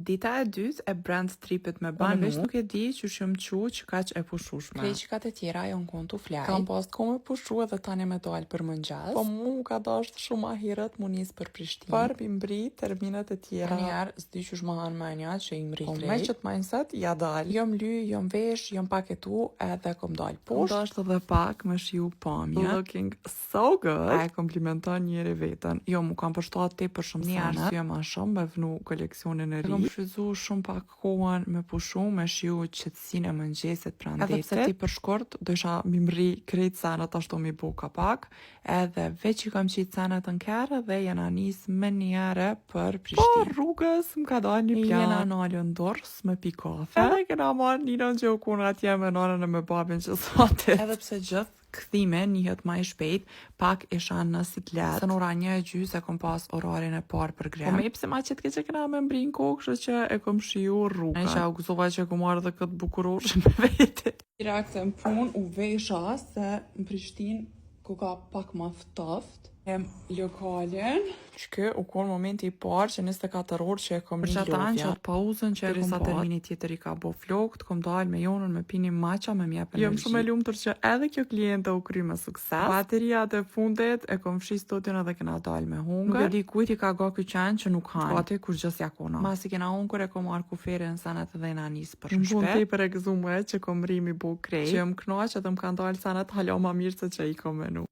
Dita e dytë e brand tripit me banu. Veç nuk e di që shumë që kaq e pushushme. Kreqikat e tjera janë konë të flaj. Kam pas kohë me pushu edhe tani me dal për mëngjes. Po mu ka dasht shumë ahiret mu nis për Prishtinë. Për mi mbri terminat e tjera. Njerë s'di qysh ma hanë menja që i mbri krejt. Po me qët mindset ja dal. Jom ly, jom vesh, jom paketu edhe kom dal poshtë. Kom dasht edhe pak me shiu pamje. Looking so good. A e komplimenton njeri vetën. Jo, mu kam përshtat te për shumë sanet. Një arsye ma shumë me vnu koleksionin e ri. Shfryzu shumë pak kohën me pushu, me shiu qetësinë e mëngjesit pranë detit. Edhe pse ti për shkurt, do isha mi mri krejt sanat ashtu mi bu kapak, edhe veç i kam qitë sanat në kere dhe jena nis me njere për Prishtinë. Po rrugës më ka dalë një plan. Jena nalën dorës me pi kafe. Edhe kena marrë ninën që u kun atje me nanën e me babin që sotit. Edhe pse gjithë kthime njëhet ma i shpejt, pak isha në siklet. Se në ora 1:30 e kom pas orarin e parë për grem. Po me ipse ma qëtke që këna me mbrin kokë, kështë që e kom shiu rrugën. E isha u gëzova që kom marrë dhe këtë bukuroshën me vete. Direkte në pun u vesha se në Prishtinë ku ka pak ma ftoft. Lokalin që u konë momenti i parë që 24 orë që e kom një lodhja. Për që ata në qatë pauzën që e kom parë. Termini tjetër i ka bo flokt, kom dalë me jonën me pini maqa me mjep energji. Jom shumë e lumtur që edhe kjo kliente u kry me sukses. Bateriat e fundit e kom fshi studion edhe kena dalë me hungër. Nuk e di kujt i ka go ky qenë që nuk hanë. Ati kur gjës jakona. Masi kena hungër e kom marrë kuferin sanet edhe na nis për shpet. Në bun për e gëzume që kom rimi bu krej. Që jëm knoq edhe më kanë dalë sanet halo ma mirë se që i kom menu.